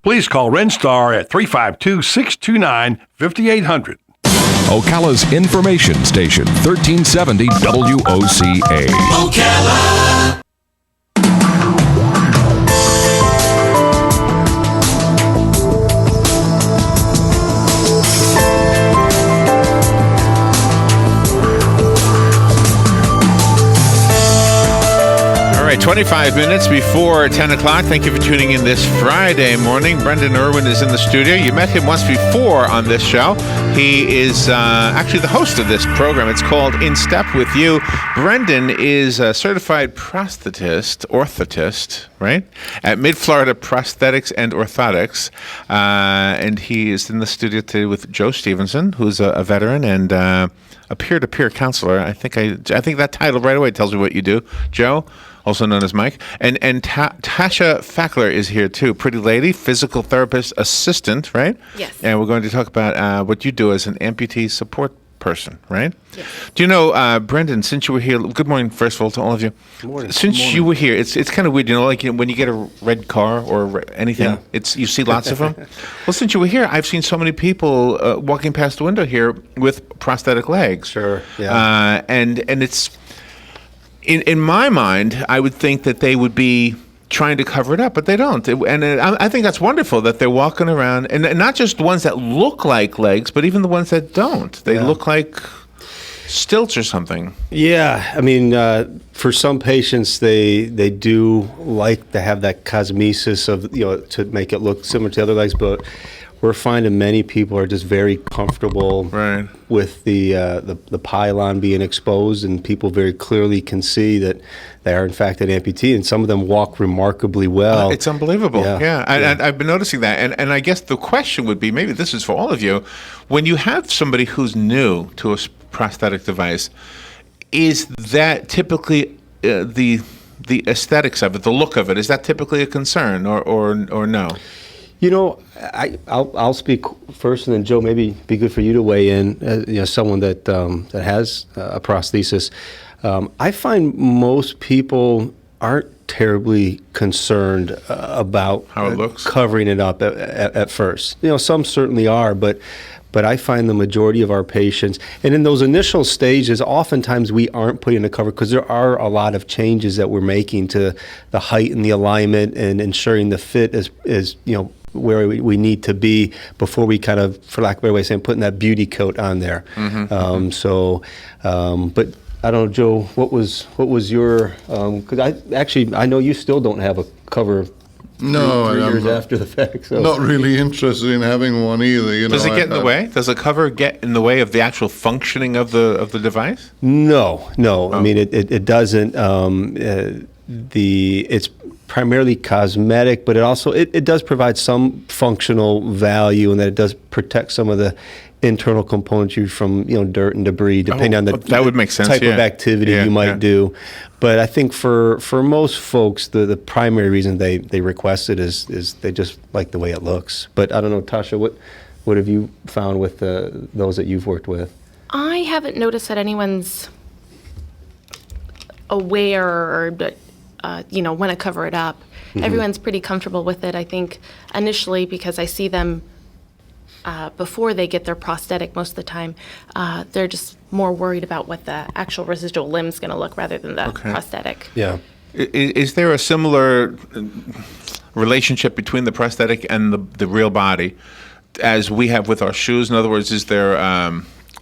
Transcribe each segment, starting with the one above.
Please call Renstar at 352-629-5800. Ocala's information station, 1370 WOCA. Ocala. All right, 25 minutes before 10 o'clock. Thank you for tuning in this Friday morning. Brendan Irwin is in the studio. You met him once before on this show. He is actually the host of this program. It's called In Step With You. Brendan is a certified orthotist, right? At Mid-Florida Prosthetics and Orthotics. And he is in the studio today with Joe Stevenson, who's a veteran and a peer-to-peer counselor. I think that title right away tells me what you do. Joe, also known as Mike. And Tasha Fackler is here too. Pretty lady, physical therapist assistant, right? Yes. And we're going to talk about what you do as an amputee support person, right? Yes. Do you know, Brendan, since you were here, good morning, first of all, to all of you. Good morning. Since you were here, it's kind of weird, like when you get a red car or anything, you see lots of them. Well, since you were here, I've seen so many people walking past the window here with prosthetic legs. Sure, yeah. And it's, in my mind, I would think that they would be trying to cover it up, but they don't. I think that's wonderful that they're walking around, and not just the ones that look like legs, but even the ones that don't. They look like stilts or something. Yeah, I mean, for some patients, they do like to have that cosmesis of, to make it look similar to other legs, but we're finding many people are just very comfortable with the pylon being exposed, and people very clearly can see that they are in fact an amputee, and some of them walk remarkably well. It's unbelievable. Yeah. I've been noticing that, and I guess the question would be, maybe this is for all of you, when you have somebody who's new to a prosthetic device, is that typically the aesthetics of it, the look of it, is that typically a concern or no? I'll speak first, and then Joe, maybe it'd be good for you to weigh in. Someone that has a prosthesis. I find most people aren't terribly concerned about how it looks, covering it up at first. Some certainly are, but I find the majority of our patients, and in those initial stages, oftentimes we aren't putting a cover because there are a lot of changes that we're making to the height and the alignment and ensuring the fit is where we need to be before we kind of, for lack of a better way of saying, putting that beauty coat on there. But I don't know, Joe, what was your? Because I know you still don't have a cover. No, three years after the fact. So. Not really interested in having one either. Does it get in the way? Does a cover get in the way of the actual functioning of the device? No. Oh. I mean, it doesn't. It's primarily cosmetic, but it does provide some functional value, and that it does protect some of the internal componentry from dirt and debris, depending on that would make sense, type of activity you might do. But I think for most folks, the primary reason they request it is they just like the way it looks. But I don't know, Tasha, what have you found with those that you've worked with? I haven't noticed that anyone's aware or want to cover it up. Mm-hmm. Everyone's pretty comfortable with it, I think, initially, because I see them before they get their prosthetic most of the time. They're just more worried about what the actual residual limb's going to look rather than the prosthetic. Yeah. Is there a similar relationship between the prosthetic and the real body as we have with our shoes? In other words, is there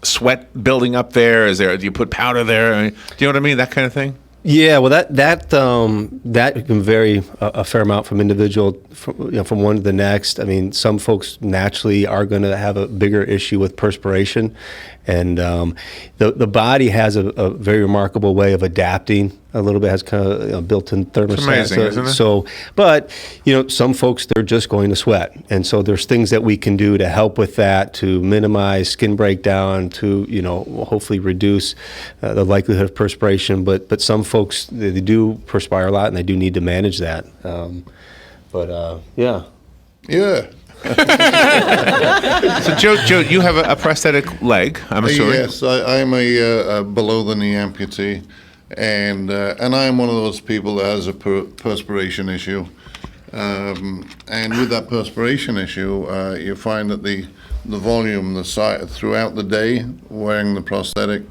sweat building up there? Do you put powder there? Do you know what I mean? That kind of thing? Yeah, well, that can vary a fair amount from individual, from one to the next. I mean, some folks naturally are going to have a bigger issue with perspiration, and the body has a very remarkable way of adapting. A little bit has kind of built-in thermostat. It's amazing, isn't it? So, but some folks, they're just going to sweat, and so there's things that we can do to help with that, to minimize skin breakdown, to hopefully reduce the likelihood of perspiration. But some folks, they do perspire a lot, and they do need to manage that. Yeah. So, Joe, you have a prosthetic leg, I'm assuming. Yes, I'm a below-the-knee amputee, and I am one of those people that has a perspiration issue. And with that perspiration issue, you find that the volume, the size throughout the day wearing the prosthetic,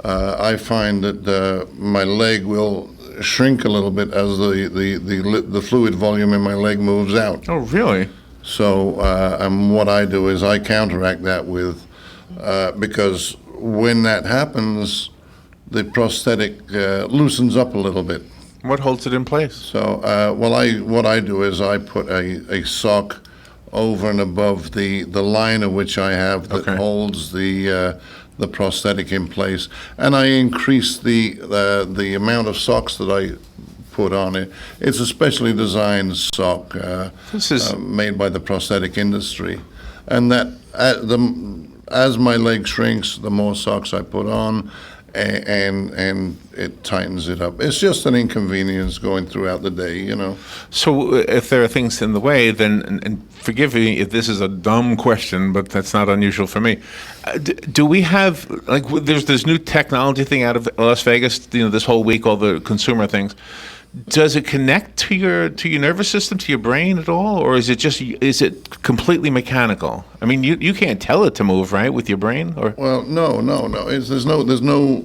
I find that my leg will shrink a little bit as the fluid volume in my leg moves out. Oh, really? So what I do is I counteract that with, because when that happens, the prosthetic loosens up a little bit. What holds it in place? So what I do is I put a sock over and above the liner which I have that Okay. holds the prosthetic in place, and I increase the amount of socks that I put on it. It's a specially designed sock This is- made by the prosthetic industry, and that as my leg shrinks, the more socks I put on, and it tightens it up. It's just an inconvenience going throughout the day, you know. So if there are things in the way, then, and forgive me if this is a dumb question, but that's not unusual for me. Do we have, like, there's this new technology thing out of Las Vegas, this whole week, all the consumer things. Does it connect to your nervous system, to your brain at all, or is it completely mechanical? I mean, you can't tell it to move, right, with your brain, or? Well, no. There's no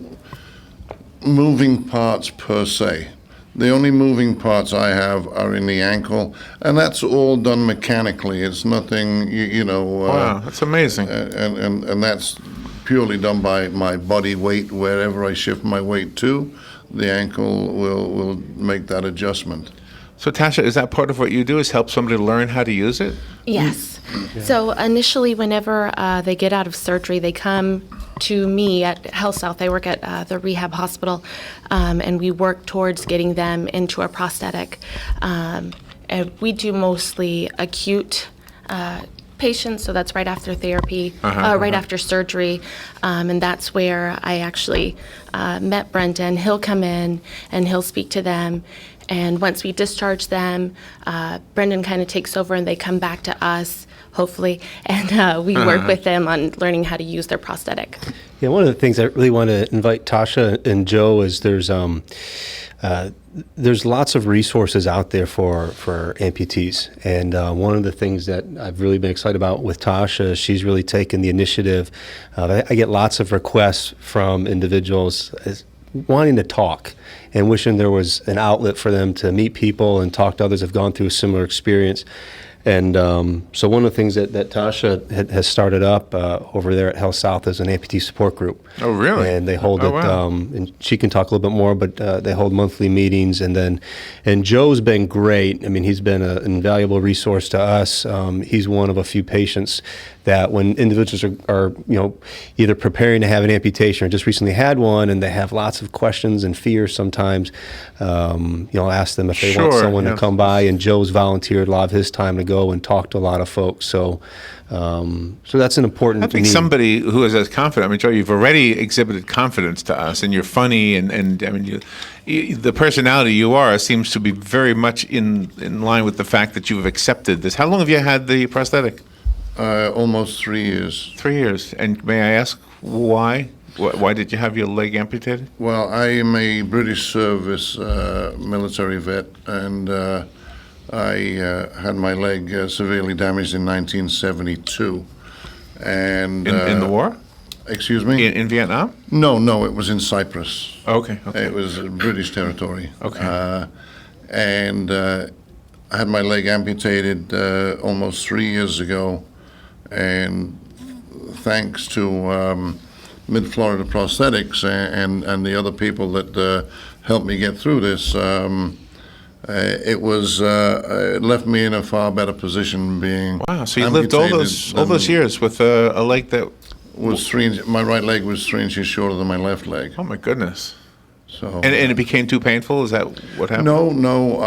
moving parts per se. The only moving parts I have are in the ankle, and that's all done mechanically. It's nothing, you know. Wow, that's amazing. And that's purely done by my body weight. Wherever I shift my weight to, the ankle will make that adjustment. So Tasha, is that part of what you do, is help somebody learn how to use it? Yes. So initially, whenever they get out of surgery, they come to me at Health South. I work at the rehab hospital, and we work towards getting them into a prosthetic. And we do mostly acute patients, so that's right after therapy, right after surgery, and that's where I actually met Brendan. He'll come in and he'll speak to them, and once we discharge them, Brendan kind of takes over and they come back to us, hopefully, and we work with them on learning how to use their prosthetic. Yeah, one of the things I really want to invite Tasha and Joe is there's lots of resources out there for amputees, and one of the things that I've really been excited about with Tasha is she's really taken the initiative. I get lots of requests from individuals wanting to talk and wishing there was an outlet for them to meet people and talk to others who've gone through a similar experience. And so one of the things that Tasha has started up over there at Health South is an amputee support group. Oh, really? And they hold it, wow. and she can talk a little bit more, but they hold monthly meetings. And Joe's been great. I mean, he's been an invaluable resource to us. He's one of a few patients that when individuals are either preparing to have an amputation or just recently had one, and they have lots of questions and fears sometimes, ask them if they want Sure, someone yeah. to come by, and Joe's volunteered a lot of his time to go and talk to a lot of folks. So that's an important. I think somebody who is as confident. I mean, Joe, you've already exhibited confidence to us, and you're funny, and I mean, the personality you are seems to be very much in line with the fact that you've accepted this. How long have you had the prosthetic? Almost 3 years. 3 years. And may I ask why? Why did you have your leg amputated? Well, I am a British service military vet, and I had my leg severely damaged in 1972. And In the war? Excuse me? In Vietnam? No, it was in Cyprus. Okay. It was British territory. Okay. And I had my leg amputated almost 3 years ago, and thanks to Mid-Florida Prosthetics and the other people that helped me get through this, it left me in a far better position being Wow. So you lived all those years with a leg that was my right leg was 3 inches shorter than my left leg. Oh my goodness. So And it became too painful? Is that what happened? No,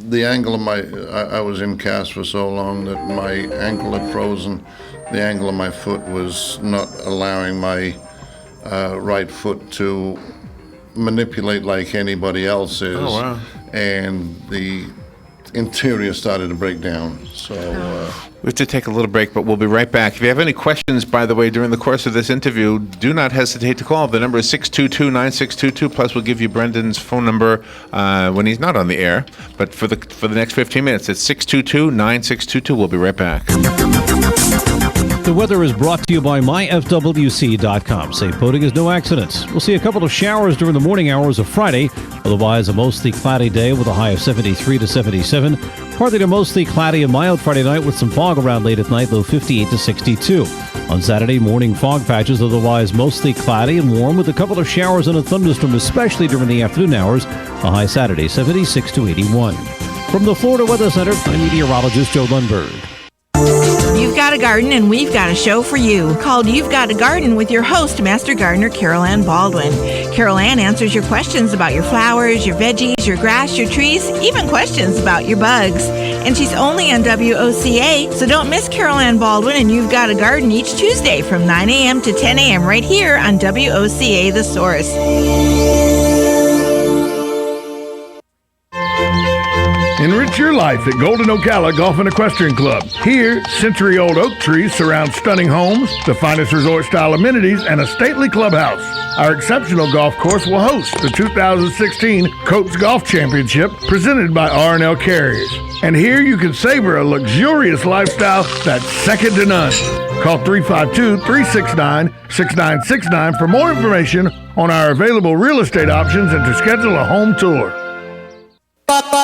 the angle of I was in cast for so long that my ankle had frozen. The angle of my foot was not allowing my right foot to manipulate like anybody else is. Oh, wow. And interior started to break down. So We have to take a little break, but we'll be right back. If you have any questions, by the way, during the course of this interview, do not hesitate to call. The number is 622-9622. Plus, we'll give you Brendan's phone number when he's not on the air. But for the next 15 minutes, it's 622-9622. We'll be right back. The weather is brought to you by myfwc.com. Safe boating is no accidents. We'll see a couple of showers during the morning hours of Friday. Otherwise, a mostly cloudy day with a high of 73 to 77. Partly to mostly cloudy and mild Friday night with some fog around late at night, low 58 to 62. On Saturday, morning fog patches, otherwise mostly cloudy and warm with a couple of showers and a thunderstorm, especially during the afternoon hours. A high Saturday, 76 to 81. From the Florida Weather Center, I'm meteorologist Joe Lundberg. You've got a garden and we've got a show for you called You've Got a Garden with your host, Master Gardener Carol Ann Baldwin. Carol Ann answers your questions about your flowers, your veggies, your grass, your trees, even questions about your bugs. And she's only on WOCA, so don't miss Carol Ann Baldwin and You've Got a Garden each Tuesday from 9 a.m. to 10 a.m. right here on WOCA The Source. Enrich your life at Golden Ocala Golf and Equestrian Club. Here, century-old oak trees surround stunning homes, the finest resort-style amenities, and a stately clubhouse. Our exceptional golf course will host the 2016 Coates Golf Championship presented by R&L Carriers. And here you can savor a luxurious lifestyle that's second to none. Call 352-369-6969 for more information on our available real estate options and to schedule a home tour.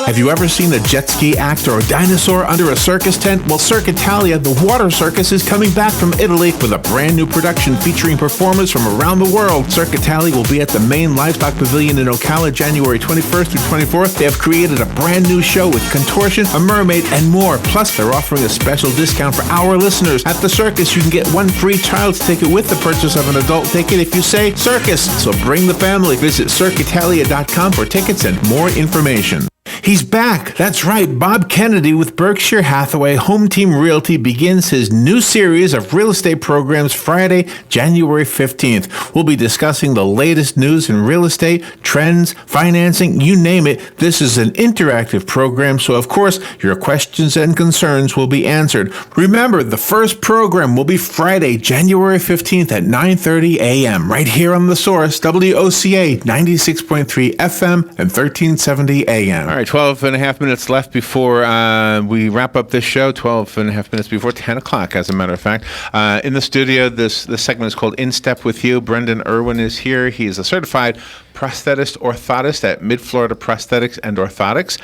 Have you ever seen a jet ski act or a dinosaur under a circus tent? Well, Cirque Italia, the water circus, is coming back from Italy with a brand new production featuring performers from around the world. Cirque Italia will be at the main livestock pavilion in Ocala January 21st through 24th. They have created a brand new show with contortion, a mermaid, and more. Plus, they're offering a special discount for our listeners. At the circus, you can get one free child's ticket with the purchase of an adult ticket if you say circus. So bring the family. Visit CirqueItalia.com for tickets and more information. He's back. That's right. Bob Kennedy with Berkshire Hathaway Home Team Realty begins his new series of real estate programs Friday, January 15th. We'll be discussing the latest news in real estate, trends, financing, you name it. This is an interactive program, so of course, your questions and concerns will be answered. Remember, the first program will be Friday, January 15th at 9:30 a.m. right here on The Source, WOCA 96.3 FM and 1370 a.m. All right, 12 and a half minutes left before we wrap up this show, 12 and a half minutes before 10 o'clock, as a matter of fact. In the studio, this segment is called In Step With You. Brendan Irwin is here. He is a certified prosthetist orthotist at Mid-Florida Prosthetics and Orthotics.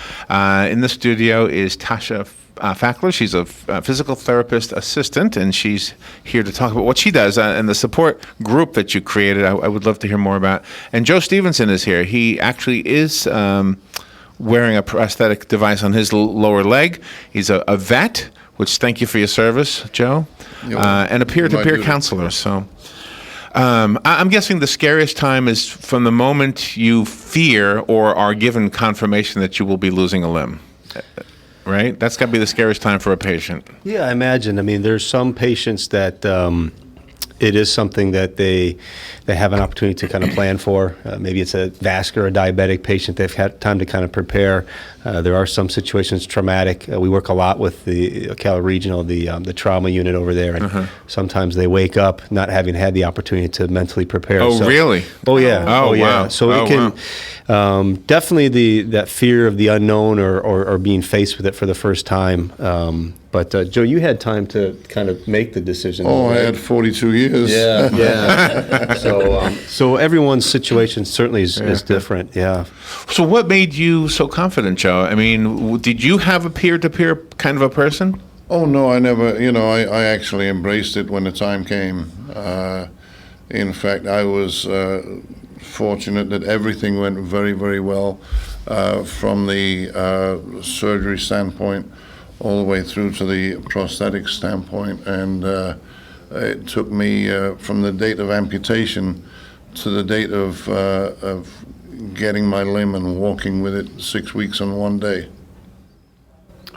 In the studio is Tasha Fackler. She's a physical therapist assistant, and she's here to talk about what she does and the support group that you created. I would love to hear more about. And Joe Stevenson is here. He actually is wearing a prosthetic device on his lower leg. He's a vet, which thank you for your service, Joe, and a peer-to-peer counselor. So I'm guessing the scariest time is from the moment you fear or are given confirmation that you will be losing a limb, right? That's got to be the scariest time for a patient. Yeah, I imagine. I mean, there's some patients that it is something that they have an opportunity to kind of plan for. Maybe it's a vascular or diabetic patient. They've had time to kind of prepare. There are some situations traumatic. We work a lot with the Ocala Regional, the trauma unit over there, and sometimes they wake up not having had the opportunity to mentally prepare. Oh, really? Oh, yeah. Oh, yeah. wow. So it can definitely that fear of the unknown or being faced with it for the first time. But Joe, you had time to kind of make the decision. Oh, right? I had 42 years. Yeah. So everyone's situation certainly is different. Yeah. So what made you so confident, Joe? I mean, did you have a peer-to-peer kind of a person? Oh, no, I never, I actually embraced it when the time came. In fact, I was fortunate that everything went very, very well from the surgery standpoint all the way through to the prosthetic standpoint. And it took me from the date of amputation to the date of getting my limb and walking with it 6 weeks and 1 day.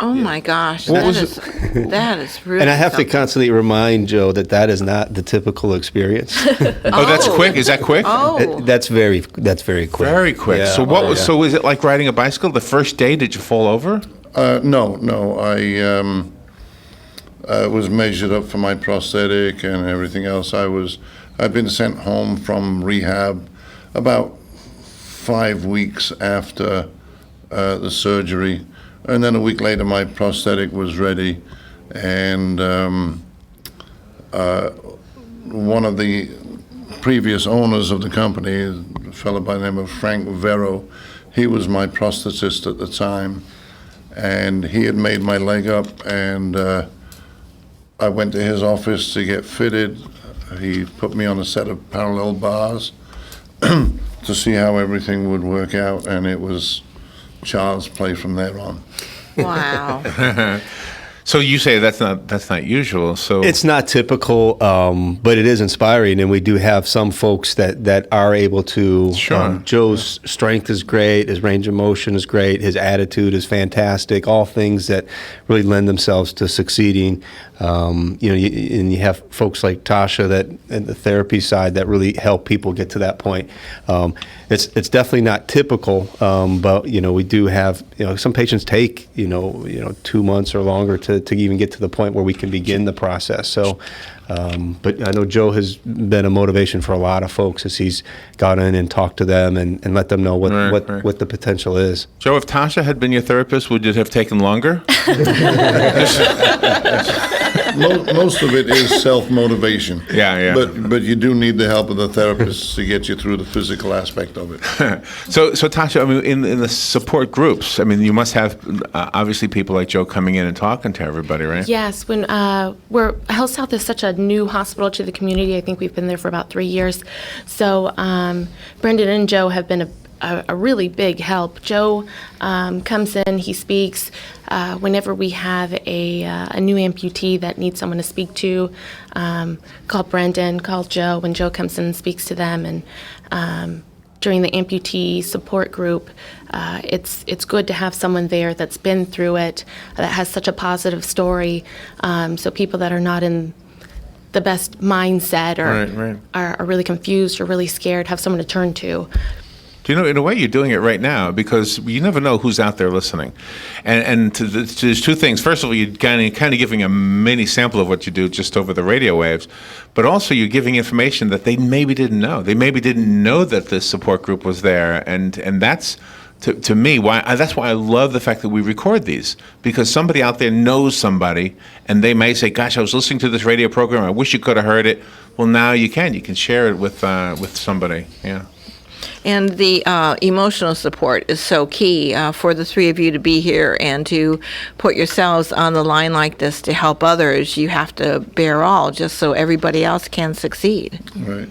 Oh my gosh, that is really. And I have something. to constantly remind Joe that is not the typical experience. Oh, that's quick. Is that quick? Oh, That's very quick. Very quick. Yeah. So so is it like riding a bicycle? The first day, did you fall over? No. I was measured up for my prosthetic and everything else. I'd been sent home from rehab about 5 weeks after the surgery, and then a week later my prosthetic was ready, and one of the previous owners of the company, a fellow by the name of Frank Vero, he was my prosthetist at the time, and he had made my leg up, and I went to his office to get fitted. He put me on a set of parallel bars to see how everything would work out, and it was child's play from there on. Wow. So you say that's not usual. So It's not typical, but it is inspiring, and we do have some folks that are able to. Sure. Joe's strength is great, his range of motion is great, his attitude is fantastic. All things that really lend themselves to succeeding. And you have folks like Tasha that, and the therapy side, that really help people get to that point. It's definitely not typical, but we do have some patients take 2 months or longer to even get to the point where we can begin the process. So, but I know Joe has been a motivation for a lot of folks as he's gone in and talked to them and let them know what the potential is. Joe, if Tasha had been your therapist, would it have taken longer? Most of it is self-motivation. Yeah. But you do need the help of the therapist to get you through the physical aspect of it. So Tasha, I mean, in the support groups, I mean, you must have obviously people like Joe coming in and talking to everybody, right? Yes, when Health South is such a new hospital to the community. I think we've been there for about 3 years. So Brendan and Joe have been a really big help. Joe comes in, he speaks. Whenever we have a new amputee that needs someone to speak to, call Brendan, call Joe, when Joe comes in and speaks to them. And during the amputee support group, it's good to have someone there that's been through it, that has such a positive story. So people that are not in the best mindset or are really confused or really scared have someone to turn to. In a way, you're doing it right now because you never know who's out there listening. And there's two things. First of all, you're kind of giving a mini sample of what you do just over the radio waves, but also you're giving information that they maybe didn't know. They maybe didn't know that this support group was there, and that's to me that's why I love the fact that we record these, because somebody out there knows somebody, and they may say, "Gosh, I was listening to this radio program. I wish you could have heard it." Well, now you can share it with somebody. Yeah. And the emotional support is so key for the three of you to be here and to put yourselves on the line like this to help others. You have to bear all just so everybody else can succeed. Right.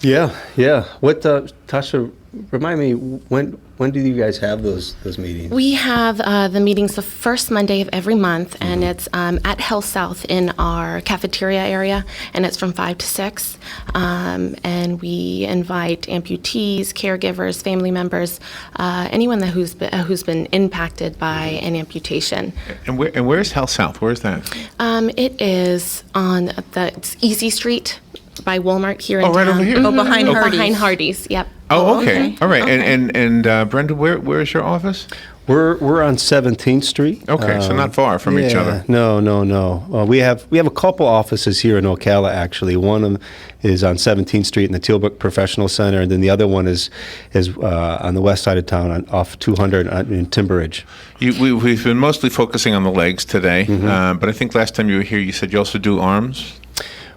Yeah. What, Tasha, remind me, when do you guys have those meetings? We have the meetings the first Monday of every month, and it's at Health South in our cafeteria area, and it's from 5 to 6. And we invite amputees, caregivers, family members, anyone who's been impacted by an amputation. And where's Health South? Where's that? It is on it's Easy Street by Walmart here in town. Right over here. Oh, behind Hardee's. Behind Hardee's, yep. Oh, okay. All right. Okay. And Brenda, where is your office? We're on 17th Street. Okay, so not far from each other. No. We have a couple offices here in Ocala, actually. One of them is on 17th Street in the Tealbrook Professional Center, and then the other one is on the west side of town, off 200 in Timber Ridge. We've been mostly focusing on the legs today, but I think last time you were here, you said you also do arms.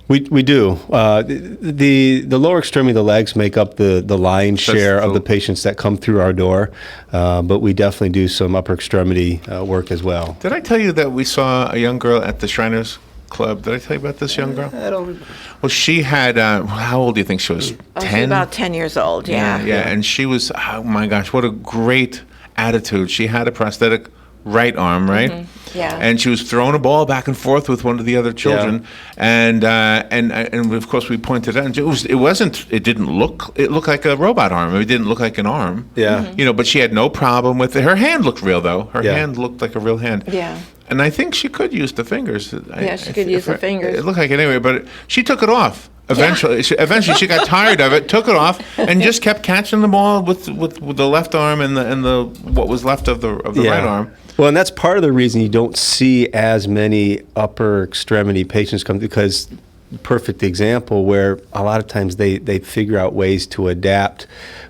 We do. The lower extremity of the legs make up the lion's share of the patients that come through our door, but we definitely do some upper extremity work as well. Did I tell you that we saw a young girl at the Shriners Club? Did I tell you about this young girl? I don't. Well, she had, how old do you think she was? 10? She's about 10 years old, yeah. And she was, oh my gosh, what a great attitude. She had a prosthetic right arm, right? Mm-hmm. Yeah. And she was throwing a ball back and forth with one of the other children, and of course we pointed out, and it looked like a robot arm. It didn't look like an arm. Yeah. Mm-hmm. But she had no problem with it. Her hand looked real though. Her hand looked like a real hand. Yeah. And I think she could use the fingers. She could use the fingers. It looked like it anyway, but she took it off. Eventually, she got tired of it, took it off, and just kept catching the ball with the left arm and the what was left of the right arm. Well, and that's part of the reason you don't see as many upper extremity patients come, because perfect example where a lot of times they figure out ways to adapt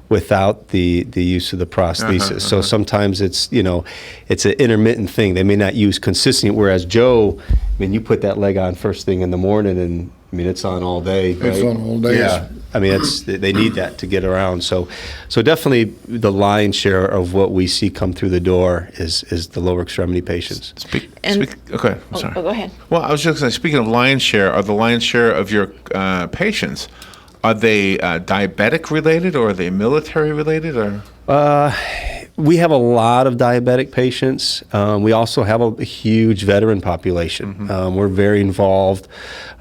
without the use of the prosthesis. So sometimes it's an intermittent thing. They may not use consistently, whereas Joe, I mean, you put that leg on first thing in the morning and I mean, it's on all day. Right? It's on all day. Yeah. I mean, they need that to get around. So definitely the lion's share of what we see come through the door is the lower extremity patients. Okay, I'm sorry. Go ahead. Well, I was just going to say, speaking of lion's share, are the lion's share of your patients, are they diabetic related or are they military related or? We have a lot of diabetic patients. We also have a huge veteran population. We're very involved.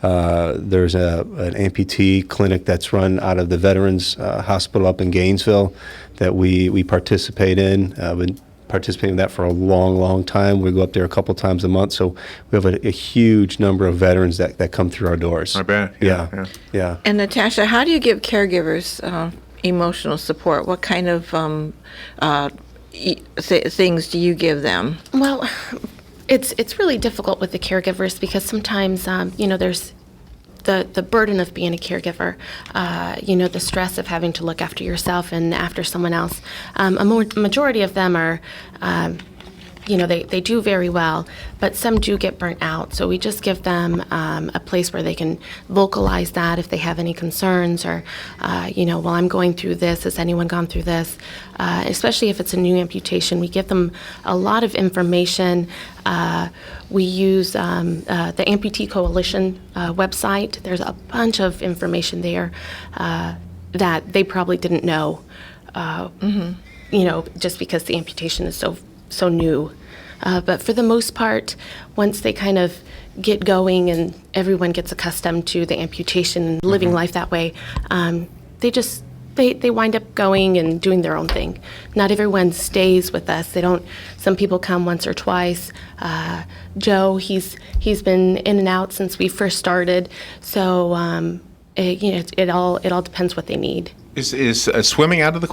There's an amputee clinic that's run out of the Veterans Hospital up in Gainesville that we participate in. Been participating in that for a long time. We go up there a couple times a month, so we have a huge number of veterans that come through our doors. I bet. Yeah. And Natasha, how do you give caregivers emotional support? What kind of things do you give them? Well, it's really difficult with the caregivers because sometimes there's the burden of being a caregiver, the stress of having to look after yourself and after someone else. A majority of them are, they do very well, but some do get burnt out. So we just give them a place where they can vocalize that if they have any concerns or, well, I'm going through this. Has anyone gone through this? Especially if it's a new amputation, we give them a lot of information. We use the Amputee Coalition website. There's a bunch of information there that they probably didn't know, just because the amputation is so new. But for the most part, once they kind of get going and everyone gets accustomed to the amputation and living life that way, they wind up going and doing their own thing. Not everyone stays with us. Some people come once or twice. Joe, he's been in and out since we first started. So it all depends what they need. Is swimming out of the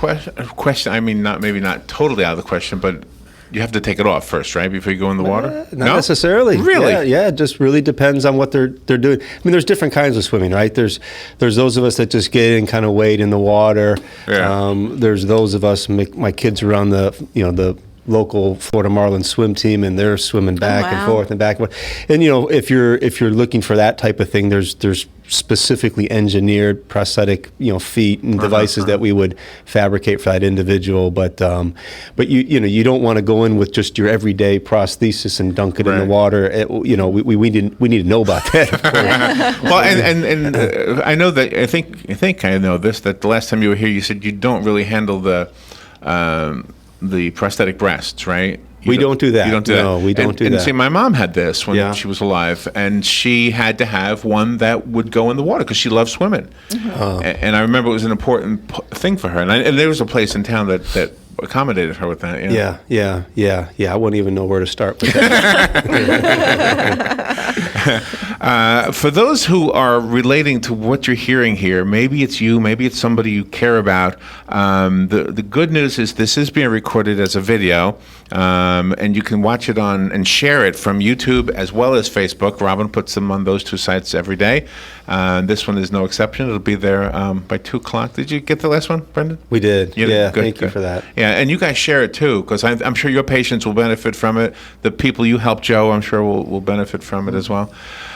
question? I mean, maybe not totally out of the question, but you have to take it off first, right, before you go in the water? Not necessarily. Really? Yeah. It just really depends on what they're doing. I mean, there's different kinds of swimming, right? There's those of us that just get in, kind of wade in the water. Yeah. There's those of us. My kids are on the local Florida Marlins swim team, and they're swimming back and forth and back and forth. And if you're looking for that type of thing, there's specifically engineered prosthetic feet and devices that we would fabricate for that individual. But you don't want to go in with just your everyday prosthesis and dunk it in the water. We need to know about that. Of course. Well, and I know that I think I know this, that the last time you were here, you said you don't really handle the prosthetic breasts, right? We don't do that. You don't do that. No, we don't do that. And see, my mom had this when she was alive, and she had to have one that would go in the water because she loved swimming. And I remember it was an important thing for her. And there was a place in town that accommodated her with that. Yeah. I wouldn't even know where to start with that. For those who are relating to what you're hearing here, maybe it's you, maybe it's somebody you care about. The good news is this is being recorded as a video, and you can watch it and share it from YouTube as well as Facebook. Robin puts them on those two sites every day. This one is no exception. It'll be there by 2 o'clock. Did you get the last one, Brendan? We did. Good, thank you for that. Yeah, and you guys share it too, because I'm sure your patients will benefit from it. The people you help, Joe, I'm sure will benefit from it as well.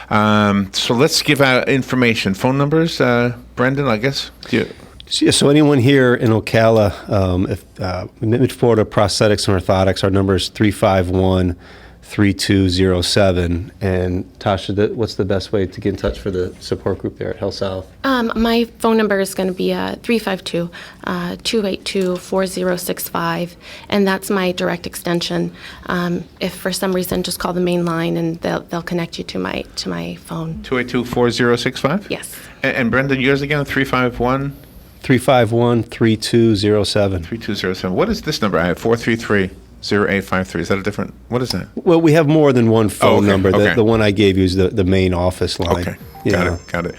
So let's give out information. Phone numbers, Brendan, I guess. So anyone here in Ocala, Mid-Florida Prosthetics and Orthotics, our number is 351-3207. And Tasha, what's the best way to get in touch for the support group there at Health South? My phone number is going to be 352-282-4065, and that's my direct extension. If for some reason, just call the main line, and they'll connect you to my phone. 282-4065? Yes. And Brendan, yours again, 351? 351-3207. 3207. What is this number? I have 433-0853. Is that a different? What is that? Well, we have more than one phone number. Okay. The one I gave you is the main office line. Okay. Yeah. Got it.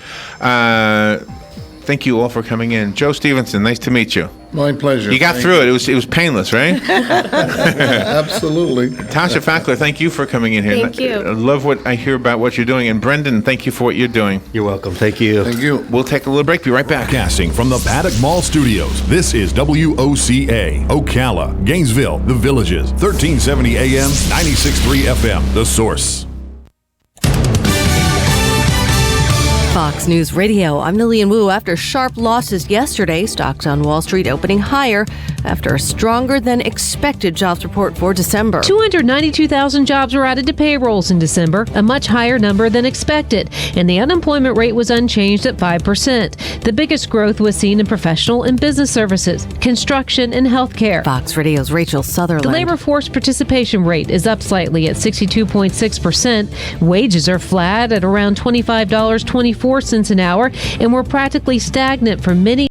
Thank you all for coming in. Joe Stevenson, nice to meet you. My pleasure. You got Thank through it. It was painless, right? Absolutely. Tasha Fackler, thank you for coming in here. Thank you. I love what I hear about what you're doing. And Brendan, thank you for what you're doing. You're welcome. Thank you. Thank you. We'll take a little break. Be right back. Broadcasting from the Paddock Mall Studios, this is WOCA, Ocala, Gainesville, The Villages, 1370 AM, 96.3 FM, The Source. Fox News Radio, I'm Lillian Wu. After sharp losses yesterday, stocks on Wall Street opening higher after a stronger than expected jobs report for December. 292,000 jobs were added to payrolls in December, a much higher number than expected, and the unemployment rate was unchanged at 5%. The biggest growth was seen in professional and business services, construction, and healthcare. Fox Radio's Rachel Sutherland. The labor force participation rate is up slightly at 62.6%. Wages are flat at around $25.24 an hour, and were practically stagnant for many